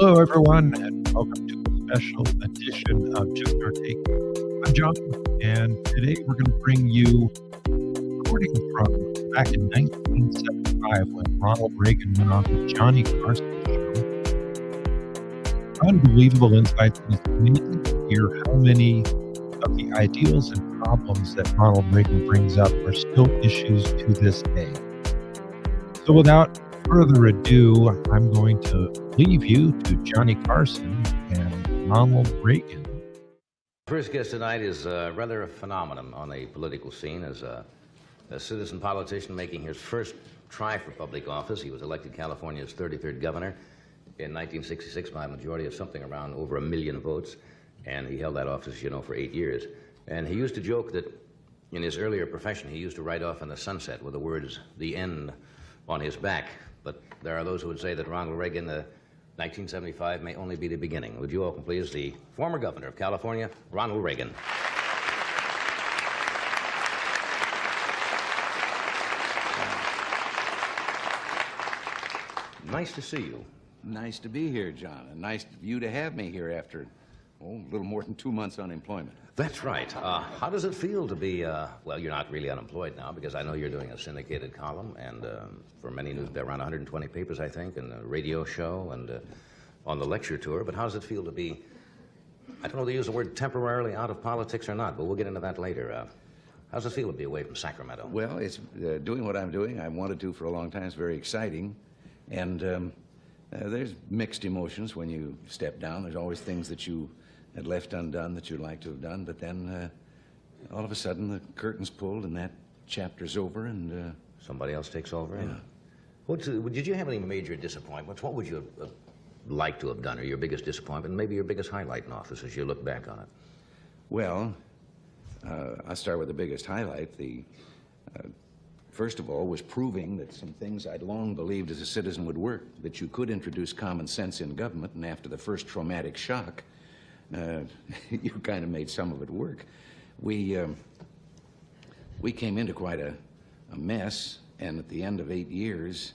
Hello, everyone, and welcome to a special edition of Just Our Take. I'm John, and today we're going to bring you a recording from back in 1975 when Ronald Reagan went on the Johnny Carson show. Unbelievable insights, and it's amazing to hear how many of the ideals and problems that Ronald Reagan brings up are still issues to this day. So without further ado, I'm going to leave you to Johnny Carson and Ronald Reagan. First guest tonight is rather a phenomenon on the political scene as a citizen politician making his first try for public office. He was elected California's 33rd governor in 1966 by a majority of something around over 1 million votes, and he held that office, for 8 years. And he used to joke that in his earlier profession, he used to ride off in the sunset with the words, "the end," on his back. But there are those who would say that Ronald Reagan, 1975, may only be the beginning. Would you welcome, please, the former governor of California, Ronald Reagan. Nice to see you. Nice to be here, John, and nice of you to have me here after, a little more than 2 months unemployment. That's right. How does it feel to be, well, you're not really unemployed now because I know you're doing a syndicated column and for many news, around 120 papers, I think, and a radio show and on the lecture tour. But how does it feel to be, I don't know if they use the word temporarily out of politics or not, but we'll get into that later. How does it feel to be away from Sacramento? Well, it's doing what I'm doing. I wanted to for a long time. It's very exciting. And there's mixed emotions when you step down. There's always things that you had left undone that you'd like to have done, but then all of a sudden the curtain's pulled and that chapter's over and... somebody else takes over? Yeah. Did you have any major disappointments? What would you like to have done, or your biggest disappointment, and maybe your biggest highlight in office as you look back on it? Well, I'll start with the biggest highlight. First of all, was proving that some things I'd long believed as a citizen would work, that you could introduce common sense in government, and after the first traumatic shock, you kind of made some of it work. We came into quite a mess, and at the end of 8 years,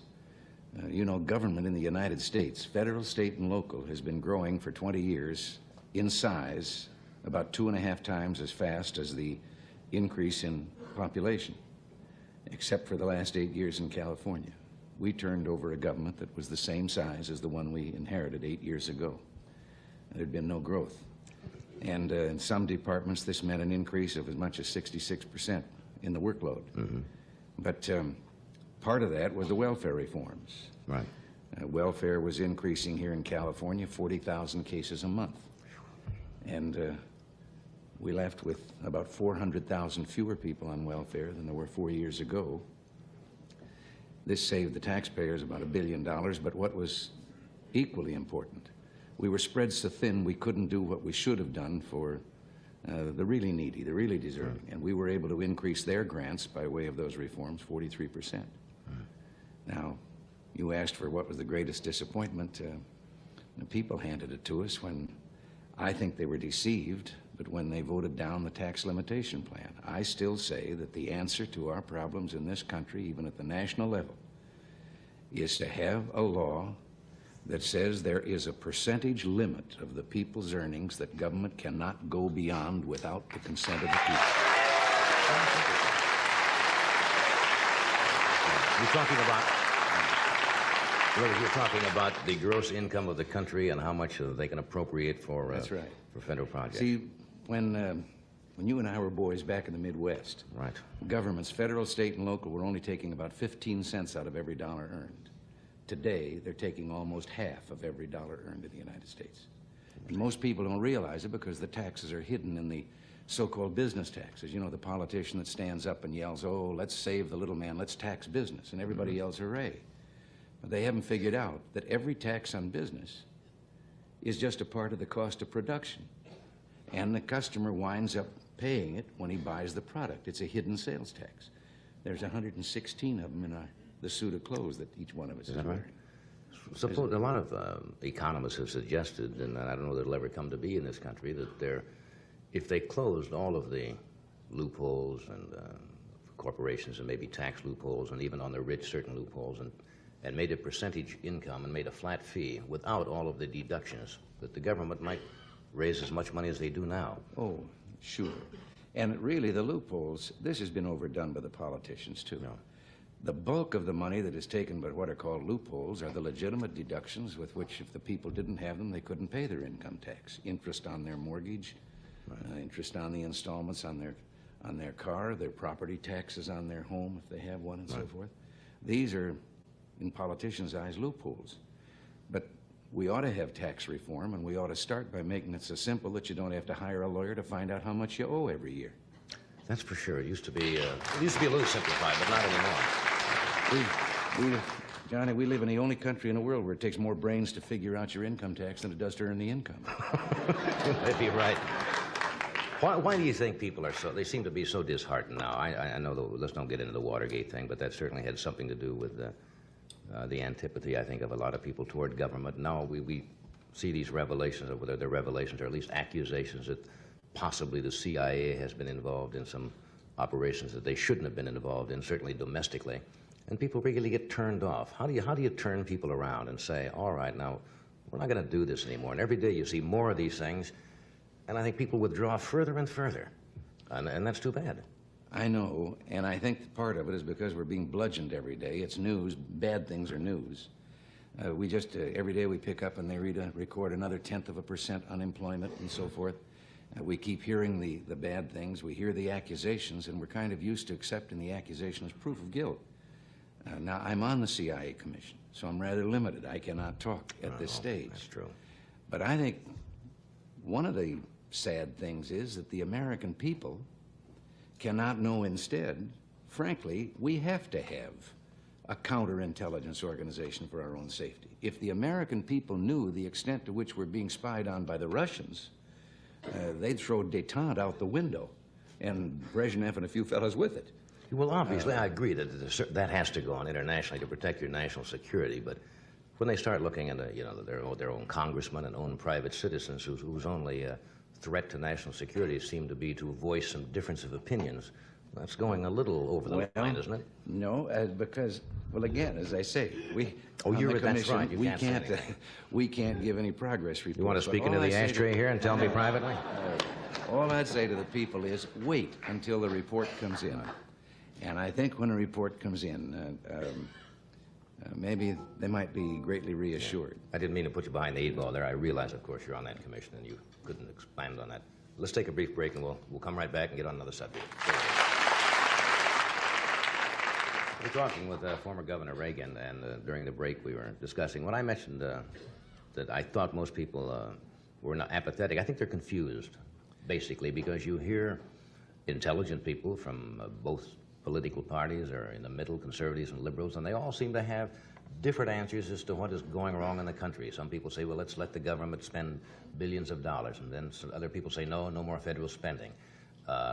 government in the United States, federal, state, and local, has been growing for 20 years in size about 2.5 times as fast as the increase in population, except for the last 8 years in California. We turned over a government that was the same size as the one we inherited 8 years ago. There'd been no growth. And in some departments, this meant an increase of as much as 66% in the workload. Mm-hmm. But part of that was the welfare reforms. Right. Welfare was increasing here in California, 40,000 cases a month. And we left with about 400,000 fewer people on welfare than there were 4 years ago. This saved the taxpayers about $1 billion, but what was equally important, we were spread so thin we couldn't do what we should have done for the really needy, the really deserving. And we were able to increase their grants by way of those reforms 43%. Now, you asked for what was the greatest disappointment. The people handed it to us when I think they were deceived, but when they voted down the tax limitation plan. I still say that the answer to our problems in this country, even at the national level, is to have a law that says there is a percentage limit of the people's earnings that government cannot go beyond without the consent of the people. You're talking about the gross income of the country and how much they can appropriate for That's right. For federal projects. See, when you and I were boys back in the Midwest, right, governments, federal, state, and local, were only taking about 15 cents out of every dollar earned. Today, they're taking almost half of every dollar earned in the United States. And most people don't realize it because the taxes are hidden in the so-called business taxes. You know, the politician that stands up and yells, "Oh, let's save the little man, let's tax business," and everybody yells, "Hooray." But they haven't figured out that every tax on business is just a part of the cost of production. And the customer winds up paying it when he buys the product. It's a hidden sales tax. There's 116 of them in the suit of clothes that each one of us is wearing. Suppose a lot of economists have suggested, and I don't know that it'll ever come to be in this country, that if they closed all of the loopholes and corporations and maybe tax loopholes and even on the rich certain loopholes and and made a percentage income and made a flat fee without all of the deductions, that the government might raise as much money as they do now. Oh, sure. And really, the loopholes, this has been overdone by the politicians, too. No. The bulk of the money that is taken by what are called loopholes are the legitimate deductions with which, if the people didn't have them, they couldn't pay their income tax. Interest on their mortgage, interest on the installments on their car, their property taxes on their home, if they have one, and so forth. These are, in politicians' eyes, loopholes. But we ought to have tax reform, and we ought to start by making it so simple that you don't have to hire a lawyer to find out how much you owe every year. That's for sure. It used to be a little simplified, but not anymore. Johnny, we live in the only country in the world where it takes more brains to figure out your income tax than it does to earn the income. You might be right. Why do you think people are they seem to be so disheartened now? I know, let's don't get into the Watergate thing, but that certainly had something to do with the antipathy, I think, of a lot of people toward government. Now we see these revelations, or whether they're revelations or at least accusations that possibly the CIA has been involved in some operations that they shouldn't have been involved in, certainly domestically. And people regularly get turned off. How do you turn people around and say, all right, now, we're not going to do this anymore? And every day you see more of these things, and I think people withdraw further and further. And that's too bad. I know, and I think part of it is because we're being bludgeoned every day. It's news. Bad things are news. We just, every day we pick up and they record another 0.1% unemployment and so forth. We keep hearing the bad things. We hear the accusations, and we're kind of used to accepting the accusation as proof of guilt. Now, I'm on the CIA Commission, so I'm rather limited. I cannot talk at this stage. That's true. But I think one of the sad things is that the American people cannot know instead, frankly, we have to have a counterintelligence organization for our own safety. If the American people knew the extent to which we're being spied on by the Russians, they'd throw détente out the window, and Brezhnev and a few fellows with it. Well, obviously, I agree that that has to go on internationally to protect your national security, but when they start looking into, their own congressmen and own private citizens whose only threat to national security seem to be to voice some difference of opinions, that's going a little over the line, isn't it? No, because, well, again, as I say, that's right. We can't give any progress reports. You want to speak into the ashtray here and tell me privately? All I'd say to the people is wait until the report comes in. And I think when a report comes in, maybe they might be greatly reassured. I didn't mean to put you behind the 8 ball there. I realize, of course, you're on that commission and you couldn't expand on that. Let's take a brief break and we'll come right back and get on another subject. We're talking with former Governor Reagan, and during the break we were discussing when I mentioned that I thought most people were not apathetic. I think they're confused, basically, because you hear intelligent people from both political parties or in the middle, conservatives and liberals, and they all seem to have different answers as to what is going wrong in the country. Some people say, well, let's let the government spend billions of dollars, and then some other people say, no more federal spending.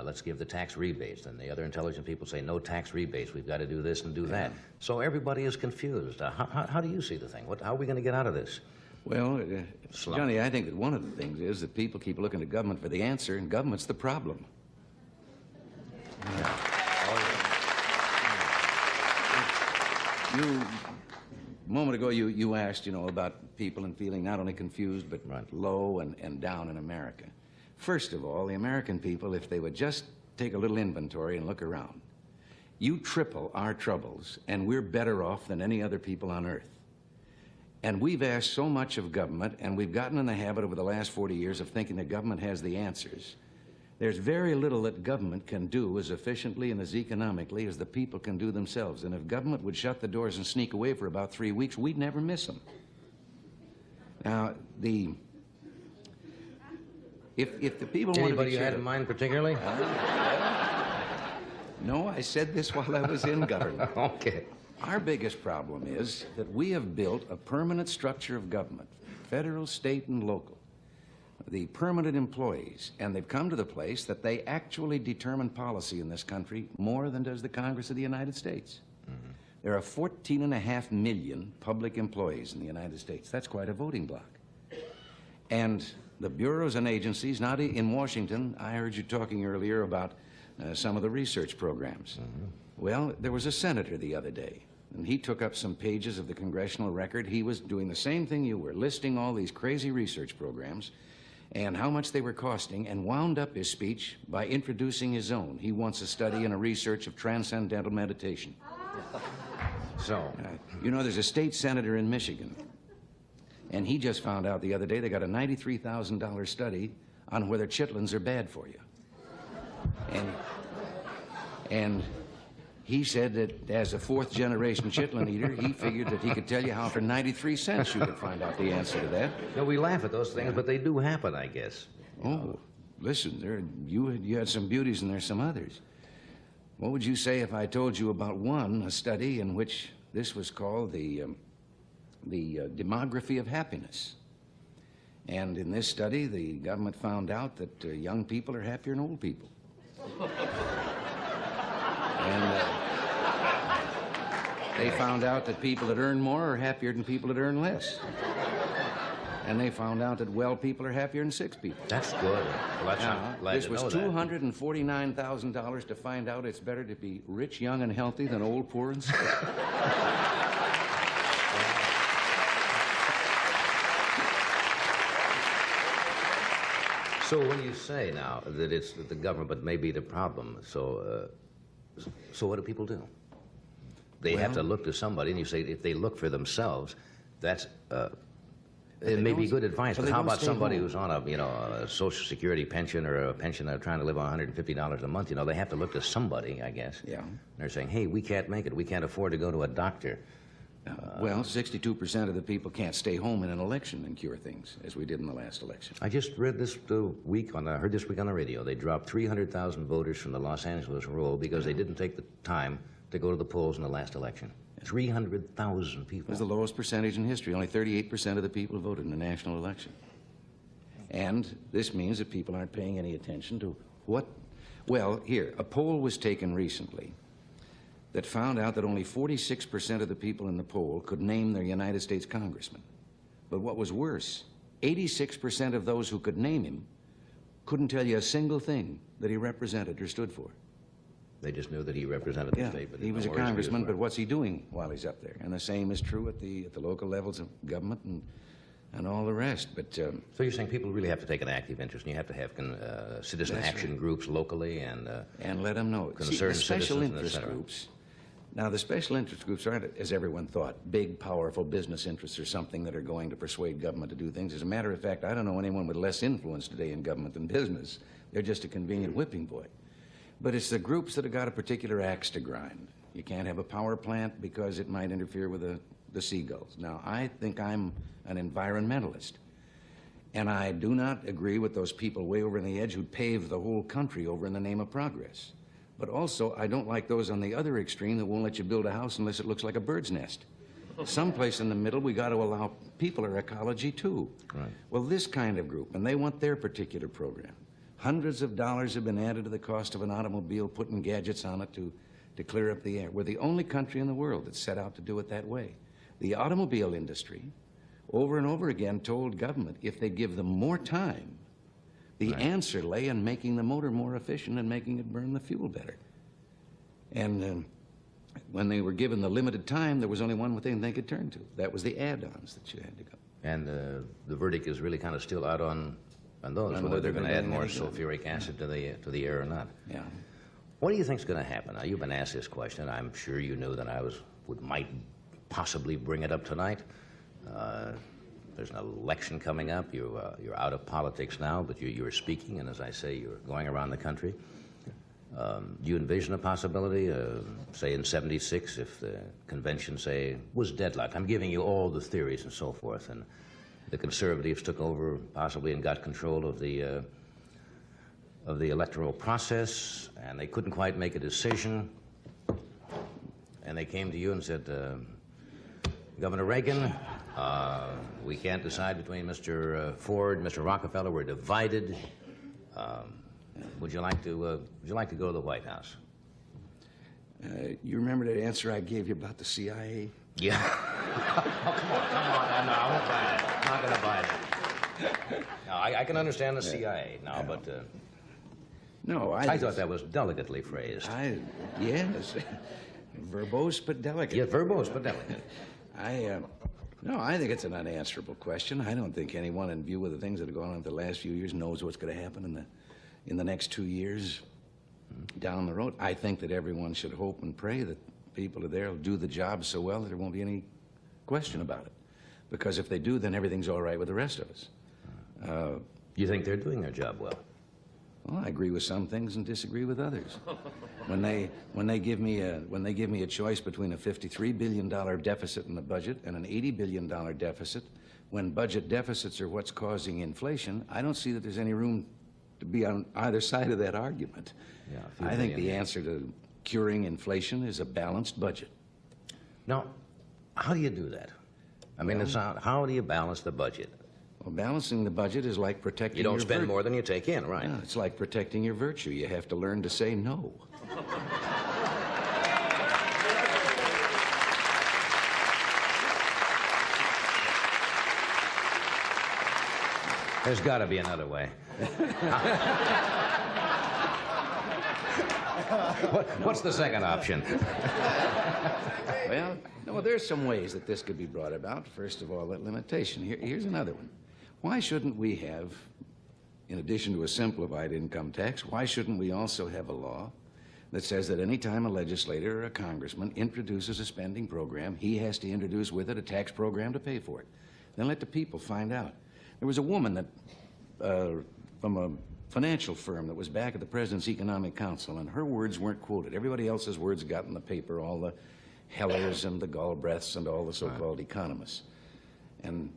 Let's give the tax rebates. And the other intelligent people say, no tax rebates. We've got to do this and do that. So everybody is confused. How do you see the thing? How are we going to get out of this? Well, Johnny, I think that one of the things is that people keep looking to government for the answer, and government's the problem. A moment ago, you asked, about people and feeling not only confused, but low and down in America. First of all, the American people, if they would just take a little inventory and look around, you triple our troubles, and we're better off than any other people on earth. And we've asked so much of government, and we've gotten in the habit over the last 40 years of thinking that government has the answers. There's very little that government can do as efficiently and as economically as the people can do themselves. And if government would shut the doors and sneak away for about 3 weeks, we'd never miss them. Now, if the people want to be Anybody you had in mind particularly? No, I said this while I was in government. Okay. Our biggest problem is that we have built a permanent structure of government, federal, state, and local. The permanent employees, and they've come to the place that they actually determine policy in this country more than does the Congress of the United States. Mm-hmm. There are 14.5 million public employees in the United States. That's quite a voting bloc. And the bureaus and agencies, not in Washington, I heard you talking earlier about some of the research programs. Mm-hmm. Well, there was a senator the other day, and he took up some pages of the congressional record. He was doing the same thing you were, listing all these crazy research programs and how much they were costing, and wound up his speech by introducing his own. He wants a study and a research of transcendental meditation. So, You know, there's a state senator in Michigan, and he just found out the other day they got a $93,000 study on whether chitlins are bad for you. And he said that as a fourth-generation chitlin eater, he figured that he could tell you how for 93 cents you could find out the answer to that. no, we laugh at those things, but they do happen, I guess. Oh, listen, you had some beauties and there's some others. What would you say if I told you about one, a study in which this was called the demography of happiness? And in this study, the government found out that young people are happier than old people. And they found out that people that earn more are happier than people that earn less. And they found out that well people are happier than sick people. That's good. Well, that's I'm glad This to was know that. $249,000 to find out it's better to be rich, young, and healthy than old, poor, and sick. So when you say now that it's that the government may be the problem, so what do people do? They have to look to somebody, and you say if they look for themselves, that's it may be good advice. But how about somebody who's on a Social Security pension or a pension they're trying to live on $150 a month? You know, they have to look to somebody, I guess. Yeah. They're saying, hey, we can't make it. We can't afford to go to a doctor. Well, 62% of the people can't stay home in an election and cure things, as we did in the last election. I just read this week heard this week on the radio. They dropped 300,000 voters from the Los Angeles roll because they didn't take the time to go to the polls in the last election. 300,000 It people. was the lowest percentage in history. Only 38% of the people voted in the national election. And this means that people aren't paying any attention to what... Well, here, a poll was taken recently that found out that only 46% of the people in the poll could name their United States congressman. But what was worse, 86% of those who could name him couldn't tell you a single thing that he represented or stood for. They just knew that he represented the state. But he was a congressman, but what's he doing while he's up there? And the same is true at the local levels of government and all the rest. But so you're saying people really have to take an active interest, and you have to have citizen action groups locally and let them know. See, the special interest groups. Now, the special interest groups aren't, as everyone thought, big, powerful business interests or something that are going to persuade government to do things. As a matter of fact, I don't know anyone with less influence today in government than business. They're just a convenient whipping boy. But it's the groups that have got a particular axe to grind. You can't have a power plant because it might interfere with the seagulls. Now, I think I'm an environmentalist. And I do not agree with those people way over on the edge who pave the whole country over in the name of progress. But also, I don't like those on the other extreme that won't let you build a house unless it looks like a bird's nest. Someplace in the middle, we got to allow people our ecology, too. Right. Well, this kind of group, and they want their particular program. Hundreds of dollars have been added to the cost of an automobile, putting gadgets on it to clear up the air. We're the only country in the world that's set out to do it that way. The automobile industry, over and over again, told government if they give them more time, the answer lay in making the motor more efficient and making it burn the fuel better. And when they were given the limited time, there was only one thing they could turn to. That was the add-ons that you had to go. And the verdict is really kind of still out on those, whether they're going to add more sulfuric acid to the air or not. Yeah. What do you think's going to happen? Now, you've been asked this question. I'm sure you knew that I might possibly bring it up tonight. There's an election coming up. You're out of politics now, but you're speaking, and as I say, you're going around the country. Do you envision a possibility, say in '76, if the convention, say, was deadlocked? I'm giving you all the theories and so forth, and the conservatives took over possibly and got control of the electoral process, and they couldn't quite make a decision, and they came to you and said, Governor Reagan, we can't decide between Mr. Ford and Mr. Rockefeller. We're divided. Would you like to go to the White House? You remember that answer I gave you about the CIA? Yeah. Oh, come on. No, I won't buy it. I'm not going to buy it. No, I can understand the CIA now, but No, I thought that was delicately phrased. Yes. Verbose but delicate. Yeah, verbose but delicate. No, I think it's an unanswerable question. I don't think anyone, in view of the things that have gone on in the last few years, knows what's going to happen in the next 2 years down the road. I think that everyone should hope and pray that people are there will do the job so well that there won't be any question about it. Because if they do, then everything's all right with the rest of us. You think they're doing their job well? Well, I agree with some things and disagree with others. When they give me a choice between a $53 billion deficit in the budget and an $80 billion deficit, when budget deficits are what's causing inflation, I don't see that there's any room to be on either side of that argument. Yeah, I think the answer to curing inflation is a balanced budget. Now, how do you do that? I mean, how do you balance the budget? Well, balancing the budget is like protecting You don't your spend more than you take in, right? Yeah, it's like protecting your virtue. You have to learn to say no. There's got to be another way. What's the second option? Well, no, there's some ways that this could be brought about. First of all, that limitation. Here's another one. Why shouldn't we have, in addition to a simplified income tax, why shouldn't we also have a law that says that any time a legislator or a congressman introduces a spending program, he has to introduce with it a tax program to pay for it? Then let the people find out. There was a woman that, from a financial firm that was back at the President's Economic Council, and her words weren't quoted. Everybody else's words got in the paper, all the Hellers and the Galbraiths and all the so-called economists. And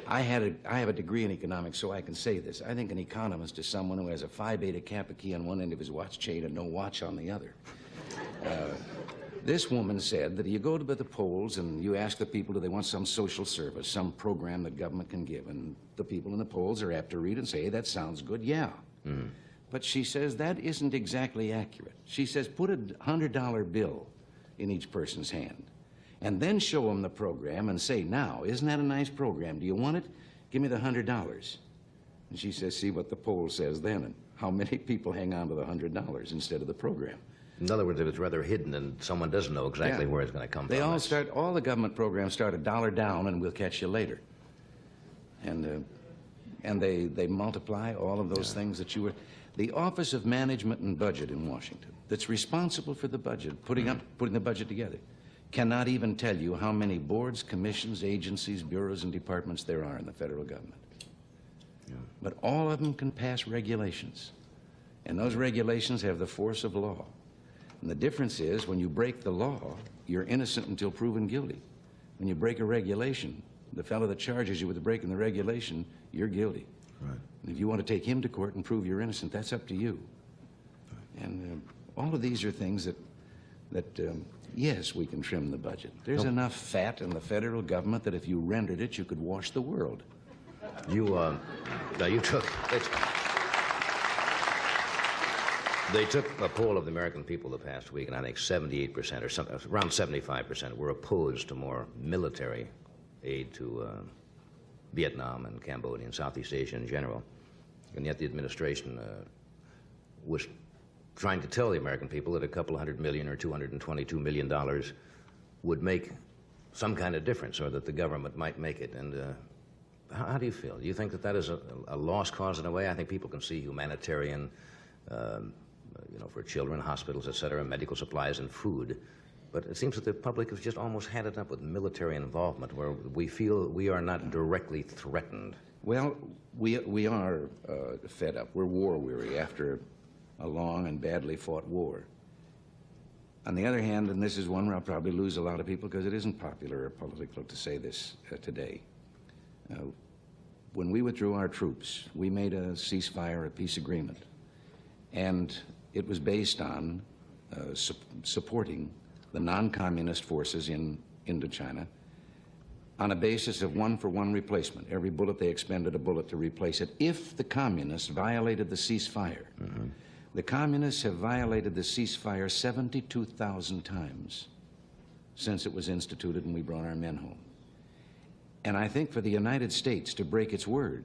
I have a degree in economics, so I can say this. I think an economist is someone who has a Phi Beta Kappa key on one end of his watch chain and no watch on the other. This woman said that you go to the polls and you ask the people, do they want some social service, some program that government can give? And the people in the polls are apt to read and say, hey, that sounds good, yeah. Mm-hmm. But she says that isn't exactly accurate. She says put a $100 bill in each person's hand and then show them the program and say, now, isn't that a nice program? Do you want it? Give me the $100. And she says, see what the poll says then, and how many people hang on to the $100 instead of the program. In other words, if it's rather hidden and someone doesn't know exactly where it's going to come from. All the government programs start $1 down and we'll catch you later. And they multiply all of those things that you were... The Office of Management and Budget in Washington, that's responsible for the budget, putting the budget together, cannot even tell you how many boards, commissions, agencies, bureaus, and departments there are in the federal government. Yeah. But all of them can pass regulations, and those regulations have the force of law. And the difference is, when you break the law, you're innocent until proven guilty. When you break a regulation, the fellow that charges you with breaking the regulation, you're guilty. Right. And if you want to take him to court and prove you're innocent, that's up to you. Right. And all of these are things that yes, we can trim the budget. There's enough fat in the federal government that if you rendered it, you could wash the world. They took a poll of the American people the past week, and I think 78% or something, around 75% were opposed to more military aid to Vietnam and Cambodia and Southeast Asia in general. And yet the administration was trying to tell the American people that a couple $100 million or $222 million would make some kind of difference, or that the government might make it. And how do you feel? Do you think that that is a lost cause in a way? I think people can see humanitarian, for children, hospitals, et cetera, medical supplies and food. But it seems that the public has just almost had it up with military involvement, where we feel we are not directly threatened. Well, we are fed up. We're war-weary after a long and badly fought war. On the other hand, and this is one where I'll probably lose a lot of people because it isn't popular or political to say this today. When we withdrew our troops, we made a ceasefire, a peace agreement. And it was based on supporting the non-communist forces in Indochina on a basis of one-for-one replacement. Every bullet they expended a bullet to replace it if the communists violated the ceasefire. Mm-hmm. The communists have violated the ceasefire 72,000 times since it was instituted and we brought our men home. And I think for the United States to break its word,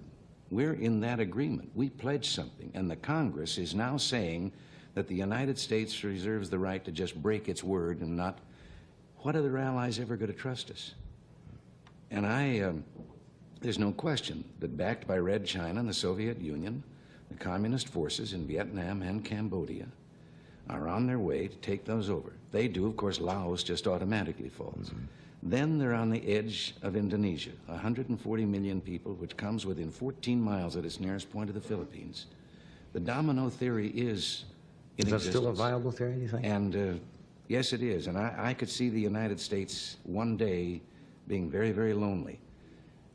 we're in that agreement. We pledged something, and the Congress is now saying that the United States reserves the right to just break its word and not what are their allies ever going to trust us? And there's no question that backed by Red China and the Soviet Union, the communist forces in Vietnam and Cambodia are on their way to take those over. They do, of course, Laos just automatically falls. Then they're on the edge of Indonesia, 140 million people, which comes within 14 miles at its nearest point of the Philippines. The domino theory is in Is that existence. still a viable theory, do you think? And yes, it is. And I could see the United States one day being very, very lonely.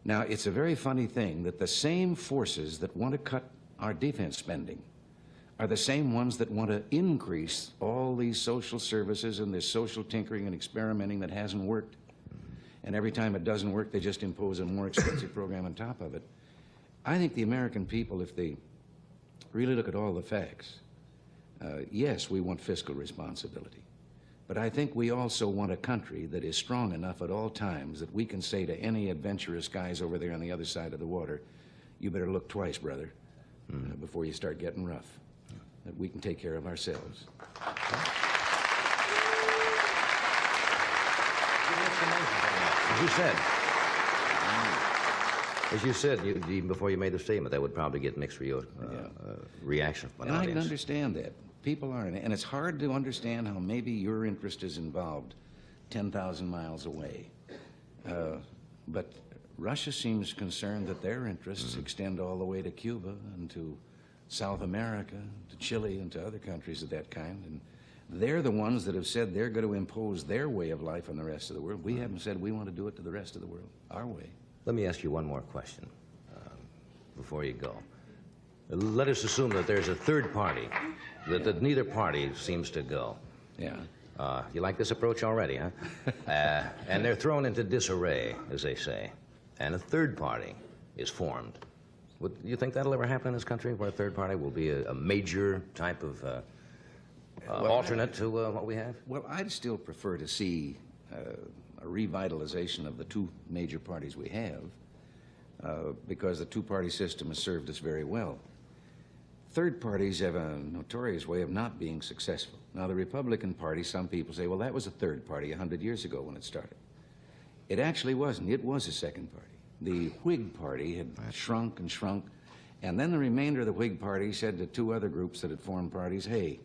Now, it's a very funny thing that the same forces that want to cut our defense spending are the same ones that want to increase all these social services and this social tinkering and experimenting that hasn't worked. And every time it doesn't work, they just impose a more expensive program on top of it. I think the American people, if they really look at all the facts, yes, we want fiscal responsibility. But I think we also want a country that is strong enough at all times that we can say to any adventurous guys over there on the other side of the water, you better look twice, brother, before you start getting rough. That we can take care of ourselves. As you said, even before you made the statement, that would probably get mixed reaction from an And I can audience. understand that. People aren't. And it's hard to understand how maybe your interest is involved 10,000 miles away. But Russia seems concerned that their interests extend all the way to Cuba and to South America, to Chile, and to other countries of that kind. And they're the ones that have said they're going to impose their way of life on the rest of the world. We haven't said we want to do it to the rest of the world, our way. Let me ask you one more question before you go. Let us assume that there's a third party, that neither party seems to go. Yeah. You like this approach already, huh? And they're thrown into disarray, as they say, and a third party is formed. Would you think that'll ever happen in this country, where a third party will be a major type of alternate to what we have? Well, I'd still prefer to see a revitalization of the two major parties we have, because the two-party system has served us very well. Third parties have a notorious way of not being successful. Now, the Republican Party, some people say, well, that was a third party 100 years ago when it started. It actually wasn't. It was a second party. The Whig Party had shrunk and shrunk, and then the remainder of the Whig Party said to two other groups that had formed parties, hey,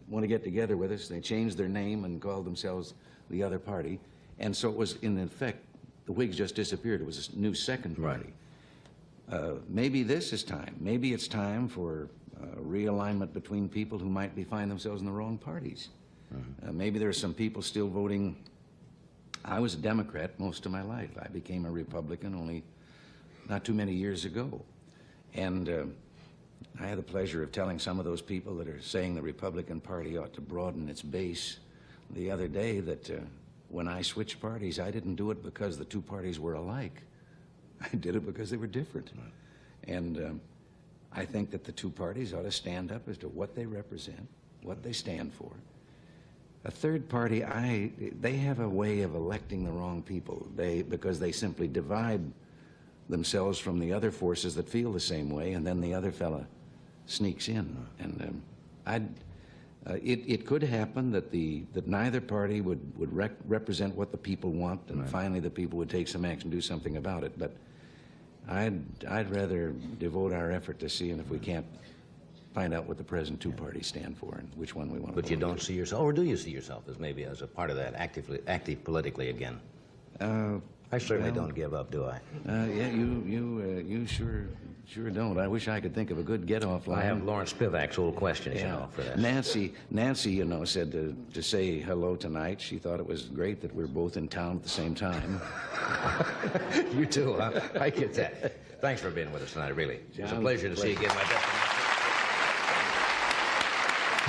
want to get together with us? They changed their name and called themselves the other party. And so it was, in effect, the Whigs just disappeared. It was a new second party. Maybe this is time. Maybe it's time for realignment between people who might find themselves in the wrong parties. Maybe there are some people still voting. I was a Democrat most of my life. I became a Republican only not too many years ago. And I had the pleasure of telling some of those people that are saying the Republican Party ought to broaden its base the other day that when I switched parties, I didn't do it because the two parties were alike. I did it because they were different. And I think that the two parties ought to stand up as to what they represent, what they stand for. A third party, they have a way of electing the wrong people because they simply divide themselves from the other forces that feel the same way, and then the other fella sneaks in. And it could happen that neither party would represent what the people want, and finally the people would take some action, do something about it. But I'd rather devote our effort to seeing if we can't find out what the present two parties stand for and which one we want to. But you don't see yourself, or do you see yourself as maybe as a part of that, active politically again? I certainly don't give up, do I? Yeah, you sure don't. I wish I could think of a good get-off line. I have Lawrence Spivak's old questions, Yeah. you know, for that. Nancy, you know, said to say hello tonight. She thought it was great that we're both in town at the same time. You too, huh? I get that. Thanks for being with us tonight, really. It was a pleasure to see you again, my best.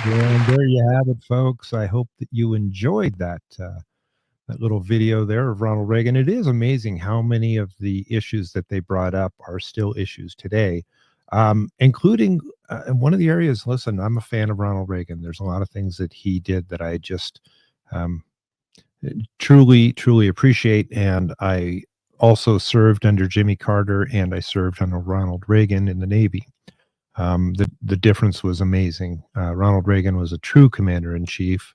And there you have it, folks. I hope that you enjoyed that little video there of Ronald Reagan. It is amazing how many of the issues that they brought up are still issues today, including one of the areas. Listen, I'm a fan of Ronald Reagan. There's a lot of things that he did that I just truly appreciate. And I also served under Jimmy Carter, and I served under Ronald Reagan in the Navy. The difference was amazing. Ronald Reagan was a true commander-in-chief,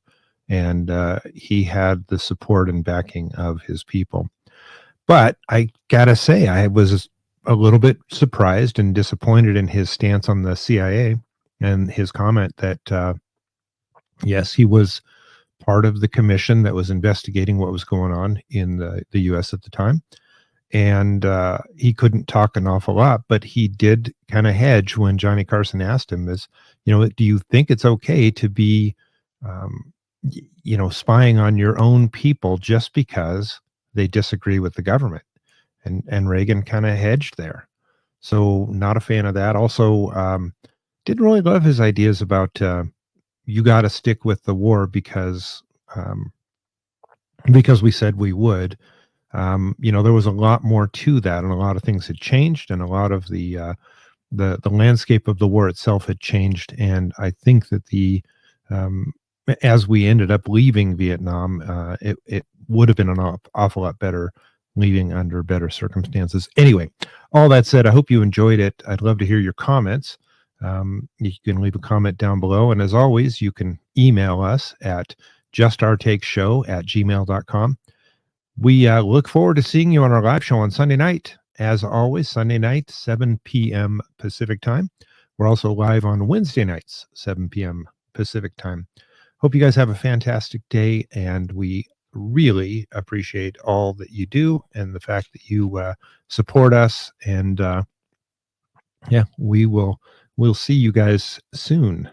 and he had the support and backing of his people. But I gotta say, I was a little bit surprised and disappointed in his stance on the CIA and his comment that, yes, he was part of the commission that was investigating what was going on in the U.S. at the time. And he couldn't talk an awful lot, but he did kind of hedge when Johnny Carson asked him, do you think it's okay to be, spying on your own people just because they disagree with the government? And Reagan kind of hedged there. So not a fan of that. Also, didn't really love his ideas about you got to stick with the war um, because we said we would. There was a lot more to that, and a lot of things had changed, and a lot of the landscape of the war itself had changed. And I think that um, as we ended up leaving Vietnam, it would have been an awful lot better leaving under better circumstances. Anyway, all that said, I hope you enjoyed it. I'd love to hear your comments. You can leave a comment down below. And as always, you can email us at justourtakeshow@gmail.com. We look forward to seeing you on our live show on Sunday night. As always, Sunday night, 7 p.m. Pacific time. We're also live on Wednesday nights, 7 p.m. Pacific time. Hope you guys have a fantastic day, and we really appreciate all that you do and the fact that you support us. And we'll see you guys soon.